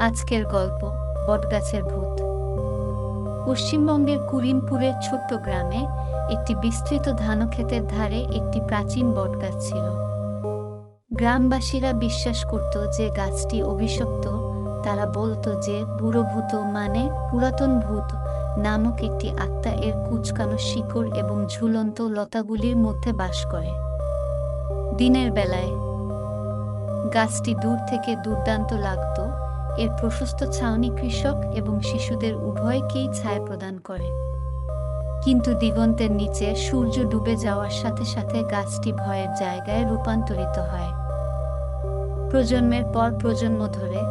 আজকের গল্প বটগাছের ভূত। পশ্চিমবঙ্গের কুরিনপুরের ছোট্ট গ্রামে একটি বিস্তৃত ধানক্ষেতের ধারে একটি প্রাচীন বটগাছ ছিল। গ্রামবাসীরা বিশ্বাস করত যে গাছটি অভিশপ্ত। তারা বলতো যে বুড়ো ভূত মানে পুরাতন ভূত নামক একটি আত্মা এর কুঁচকানো শিকড় এবং ঝুলন্ত লতাগুলির মধ্যে বাস করে। দিনের বেলায় গাছটি দূর থেকে দুর্দান্ত লাগত। এর প্রশস্ত ছাউনি কৃষক এবং শিশুদের উভয়কেই ছায়া প্রদান করে। কিন্তু দিগন্তের নিচে সূর্য ডুবে যাওয়ার সাথে সাথে গাছটি ভয়ের জায়গায় রূপান্তরিত হয়। প্রজন্মের পর প্রজন্ম ধরে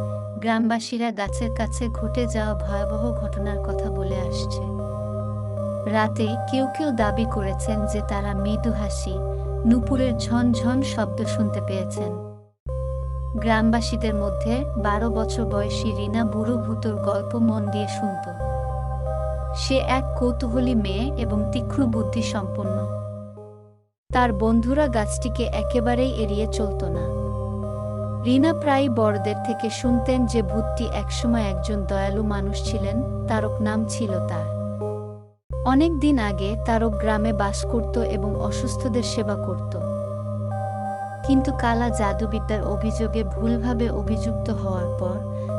গ্রামবাসীরা গাছের কাছে ঘটে যাওয়া ভয়াবহ ঘটনার কথা বলে আসছে। রাতে কেউ কেউ দাবি করেছেন যে তারা মৃদু হাসি, নুপুরের ঝনঝন শব্দ শুনতে পেয়েছেন। গ্রামবাসীদের মধ্যে 12 বছর বয়সী রিনা বুড়ো ভূতর গল্প মন দিয়ে শুনত। সে এক কৌতূহলী মেয়ে এবং তীক্ষ্ণ বুদ্ধি সম্পন্ন। তার বন্ধুরা গাছটিকে একেবারেই এড়িয়ে চলত না। রিনা প্রায় বড়দের থেকে শুনতেন যে ভূতটি একসময় একজন দয়ালু মানুষ ছিলেন। তারক নাম ছিল তার। অনেক দিন আগে তারক গ্রামে বাস করত এবং অসুস্থদের সেবা করত। কিন্তু কালা জাদুবিদ্যার অভিযোগে ভুলভাবে অভিযুক্ত হওয়ার পর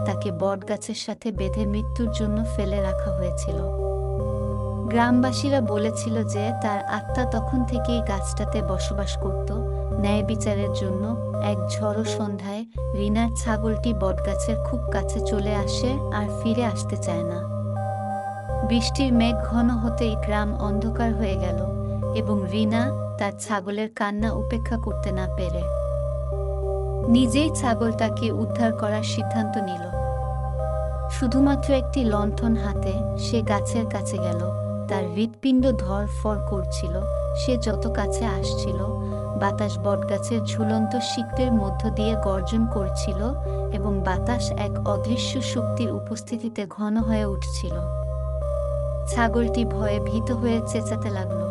তাকে বটগাছের সাথে বেঁধে মৃত্যুর জন্য ফেলে রাখা হয়েছিল। গ্রামবাসীরা বলেছিল যে তার আত্মা তখন থেকেই গাছটাতে বসবাস করত। ন্যায় বিচারের জন্য এক ঝড়ো সন্ধ্যায় রিনার ছাগলটি বটগাছের খুব কাছে চলে আসে আর ফিরে আসতে চায় না। বৃষ্টির মেঘ ঘন হতেই গ্রাম অন্ধকার হয়ে গেল এবং রিনা তার ছাগলের কান্না উপেক্ষা করতে না পেরে নিজেই ছাগলটাকে উদ্ধার করার সিদ্ধান্ত নিল। শুধুমাত্র একটি লণ্ঠন হাতে সে গাছের কাছে গেল। তার হৃৎপিণ্ড ধড়ফড় করছিল। সে যত কাছে আসছিল বাতাস বটগাছের ঝুলন্ত শিকড়ের মধ্য দিয়ে গর্জন করছিল এবং বাতাস এক অদৃশ্য শক্তির উপস্থিতিতে ঘন হয়ে উঠছিল। ছাগলটি ভয়ে ভীত হয়ে চেঁচাতে লাগল।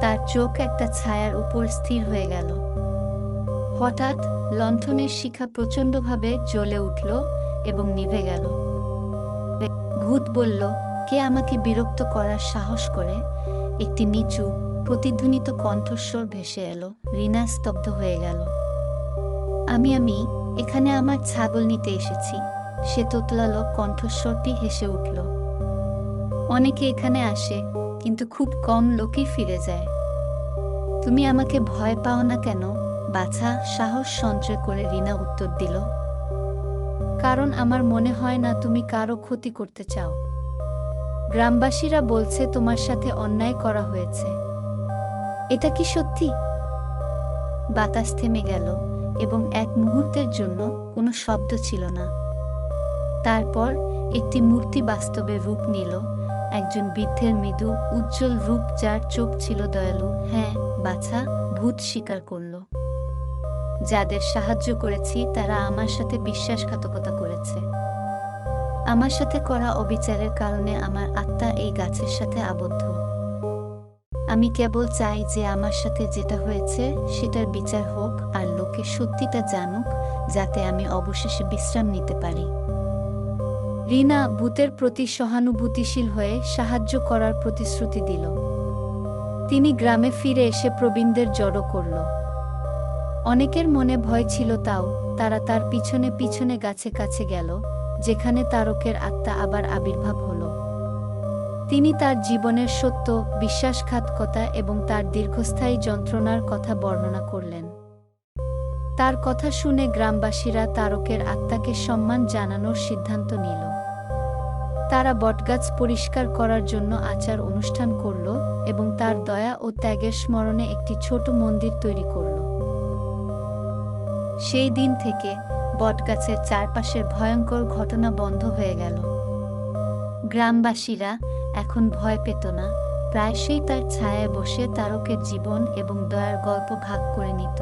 তার চোখ একটা ছায়ার উপর স্থির হয়ে গেল। হঠাৎ লণ্ঠনের শিখা প্রচণ্ডভাবে জ্বলে উঠল এবং নিভে গেল। ভূত বলল, কে আমাকে বিরক্ত করার সাহস করে? একটি নিচু প্রতিধ্বনিত কণ্ঠস্বর ভেসে এলো। রিনা স্তব্ধ হয়ে গেল। আমি এখানে আমার ছাগল নিতে এসেছি। সে তোতলালো কণ্ঠস্বরটি হেসে উঠল। অনেকে এখানে আসে, কিন্তু খুব কম লোকই ফিরে যায়। তুমি আমাকে ভয় পাও না কেন বাছা? সাহস সঞ্চয় করে রিনা উত্তর দিল, কারণ আমার মনে হয় না তুমি কারো ক্ষতি করতে চাও। গ্রামবাসীরা বলছে তোমার সাথে অন্যায় করা হয়েছে। এটা কি সত্যি? বাতাস থেমে গেল এবং এক মুহূর্তের জন্য কোনো শব্দ ছিল না। তারপর একটি মূর্তি বাস্তবে রূপ নিল। একজন বৃদ্ধের মৃদু উজ্জ্বল রূপ, যার চোখ ছিল দয়ালু। হ্যাঁ বাছা, ভূত স্বীকার করল। যাদের সাহায্য করেছি তারা আমার সাথে বিশ্বাসঘাতকতা করেছে। আমার সাথে করা অবিচারের কারণে আমার আত্মা এই গাছের সাথে আবদ্ধ। আমি কেবল চাই যে আমার সাথে যেটা হয়েছে সেটার বিচার হোক আর লোকে সত্যিটা জানুক, যাতে আমি অবশেষে বিশ্রাম নিতে পারি। রিনা ভূতের প্রতি সহানুভূতিশীল হয়ে সাহায্য করার প্রতিশ্রুতি দিল। তিনি গ্রামে ফিরে এসে প্রবীণদের জড়ো করল। অনেকের মনে ভয় ছিল, তাও তারা তার পিছনে পিছনে গাছে কাছে গেল, যেখানে তারকের আত্মা আবার আবির্ভাব হল। তিনি তার জীবনের সত্য, বিশ্বাসঘাতকতা এবং তার দীর্ঘস্থায়ী যন্ত্রণার কথা বর্ণনা করলেন। তার কথা শুনে গ্রামবাসীরা তারকের আত্মাকে সম্মান জানানোর সিদ্ধান্ত নিল। তারা বটগাছ পরিষ্কার করার জন্য আচার অনুষ্ঠান করল এবং তার দয়া ও ত্যাগের স্মরণে একটি ছোট মন্দির তৈরি করল। সেই দিন থেকে বটগাছের চারপাশের ভয়ঙ্কর ঘটনা বন্ধ হয়ে গেল। গ্রামবাসীরা এখন ভয় পেত না। প্রায়শই তার ছায়ায় বসে তারকের জীবন এবং দয়ার গল্প ভাগ করে নিত।